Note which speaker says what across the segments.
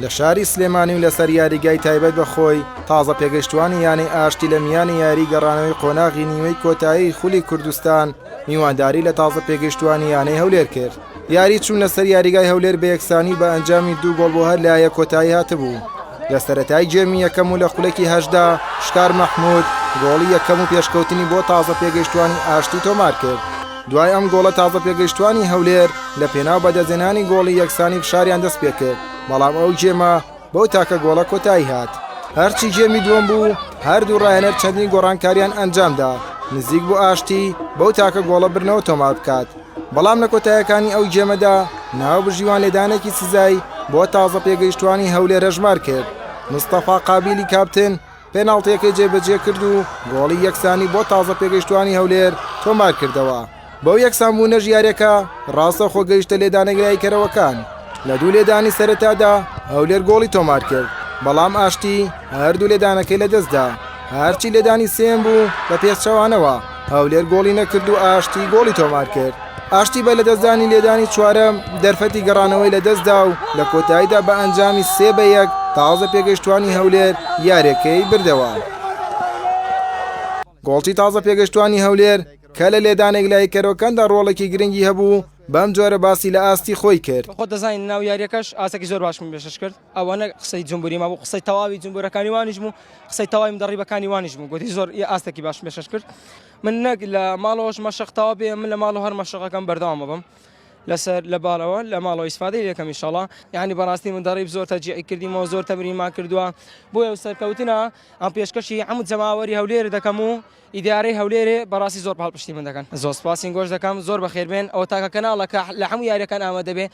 Speaker 1: لە شاری سلێمانی و لەسەر یاریگای تایبەت بەخۆی تازە پێگەشتوانی یانەی ئاشتی لە میانی یاری گەڕانەوەی قۆناغی نیوەی کۆتایی خولی کوردستان میوانداری لە تازە پێگەشتوانی یانەی هەولێر کرد. یاری چوون لەسەر یاریگای هەولێر بە یەکسانی بە ئەنجامی 2 گۆڵ بۆ هەر لایە کۆتایی هاتبوو. لە سەرەتای جێمی یەکەم و لە خولەکی هەشدا شکار مەحموود گۆڵی یەکەم و پێشکەوتنی بۆ تازە پێگەشتوانی ئاشتی تۆمار کرد. دوای ئەم گۆڵە تازە پێگەشتوانی هەولێر لە پێناو بەدەزێنانی گۆڵی یەکسانی فشاریان دەست پێ کرد، بەڵام ئەو جێمە بەو تاکە گۆڵە کۆتایی هات. هەرچی جێمی دووەم بوو هەردوو ڕاهێنەر چەندین گۆڕانکاریان ئەنجامدا نزیک بۆ ئاشتی بەو تاکە گۆڵە برنەوە تۆمار بکات، بەڵام لە کۆتاییەکانی ئەو جێمەدا ناو بژیوان لێدانێکی سزای بۆ تازە پێگەیشتوانی هەولێر هەژمار کرد. مستەفا قابیلی کاپتن پێناڵتیەکەی جێبەجێ کرد و گۆڵی یەکسانی بۆ تازە پێگەیشتوانی هەولێر تۆمار کردەوە. بەو یەکسانبوونە ژیارێکە ڕاستە خۆگەیشتە لێدانەگرایکەرەوەکان. لە دوو لێدانی سەرەتادا هەولێر گۆڵی تۆمار کرد، بەڵام ئاشتی هەردوو لێدانەکەی لەدەستدا. هەرچی لێدانی سێم بوو بە پێچەوانەوە هەولێر گۆڵی نەکرد و ئاشتی گۆڵی تۆمار کرد. ئاشتی بە لەدەستدانی لێدانی چوارەم دەرفەتی گەڕانەوەی لەدەستدا و لە کۆتاییدا بە ئەنجامی 3-1 تازە پێگەیشتوانی هەولێر یاریەکەی بردەوە. گۆڵی تازە پێگەیشتوانی هەولێر کە لە لێدانێک لایەکەرەوەکاندا ڕۆڵێکی گرنگی هەبوو بەم جۆرە باسی لە ئاستی خۆی کرد.
Speaker 2: خۆ دەزانین ناو یاریەکەش ئاسێکی زۆر باشم پێشکەش کرد، ئەوانە قسەی جمهوریما بوو، قسەی تەواوی جمهورەکانی وانیش بوو، قسەی تەواوی مدەڕیبەکانی وانیش بوو، گوتی زۆر ئاستێکی باش پێشکەش کرد. من نەک لە ماڵەوەش مەشق تەوا بێ، من لە ماڵەوە هەر مەشقەکەم بەردەوام بم لەسەر لە باڵەوە لە ماڵەوە ئیسفادەی لەکەم ئینشاڵڵا. یعنی بەڕاستی من دەڕیب زۆر تەجیعی کردیمەوە، زۆر تەمرینمان کردووە، بۆیە سەرکەوتنە ئەم پێشکەشی هەموو جەماوەری هەولێر دەکەم و ئیدارەی هەولێرێ بەڕاستی زۆر پاڵپشتی من دەکەن. زۆر سپاسین گۆش دەکەم، زۆر بەخێربێن. ئەو تاکە کەناڵەکە لە هەموو یاریەکان ئامادە بێ.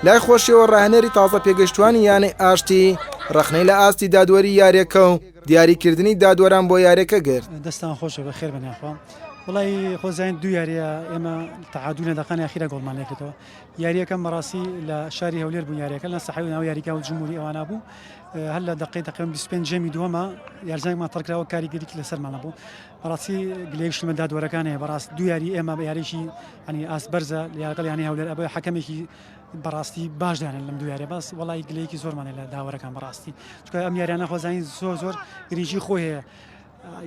Speaker 1: لای خۆشیەوە ڕاهێنەری تازە پێگەیشتوانی یانەی ئاشتی ڕخنەی لە ئاستی دادوەری یاریەکە و دیاریکردنی دادوەران بۆ یاریەکە گرت.
Speaker 3: دەستان خۆشە بەخێر بنیاخوا. وڵی خۆزانین دوو یاریە ئێمە تەعادول لەدەقانی ئاخیرە گۆڵمان لێکردەوە. یاریەکەم بەڕاستی لە شاری هەولێر بوو، یاریەکە لە سەحەوی ناو یاریکە و جمهوری ئەوانە بوو. هەر لە دقەی تقریبا 25 جێمی دووەمە یارزانێکمان تەڕکراوە کاریگەریکی لەسەرمانە بوو. بەڕاستی گلەیشتمە دادوەرەکان هەیە، بەڕاست دوو یاری ئێمە بە یاریشی ینی ئاسبەرزە لەگەڵ یانی هەولێر ئەبێ حەکەمێکی بەڕاستی باش دانێن لەم دوو یاریە، باس وڵی گلەیەکی زۆرمانە لە داوەرەکان بەڕاستی، چونکە ئەم یاریانە خۆزانین زۆر گرنگی خۆی هەیە.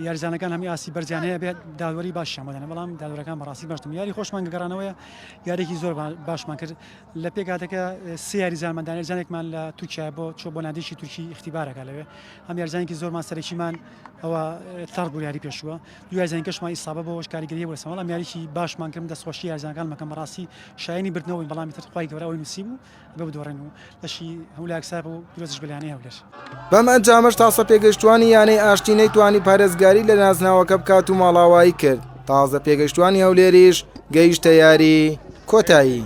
Speaker 3: یاریزانەکان هەمی ئاسی بەرزیانەیە بێت داوەری باشیان بدەن، بەڵام دادوەرەکان بەڕاستی باشتم. یاری خۆشمان گەڕانەوەیە یارێکی زۆر باشمان کرد. لە پێکاتەکە سێ یاریزانمەدان یاریزانێکمان لە تورکیا بۆ نادیشی تورکی اختیبارەکە لەوێ، هەم یاریزانێکی زۆرمان سەرەکیمان ئەوە تەڕ بوو یاری پێشووە، دوو یاریزانێکەشمان ئیسابە بۆ کاریگەریە وەرسەوە، بەڵام یاریکی باشمان کردم، دەستخۆشی یاریزانەکان مەکەم بەڕاستی شایانی بردنەوەی، بەڵامی تر خوای گەورە ئەوەی نووسی بوو بە بدۆڕێن و لەشی هەولاکساب و درۆزش بەلایەنەی هەولێر.
Speaker 1: بەم ئەنجامەش تازە پێگەیشتوانی یانەی ئاشتی نەیتوانی پارێزگاری لە نازناوەکە بکات و ماڵاوایی کرد. تازە پێگەیشتوانی هەولێریش گەیشتە یاری کۆتایی.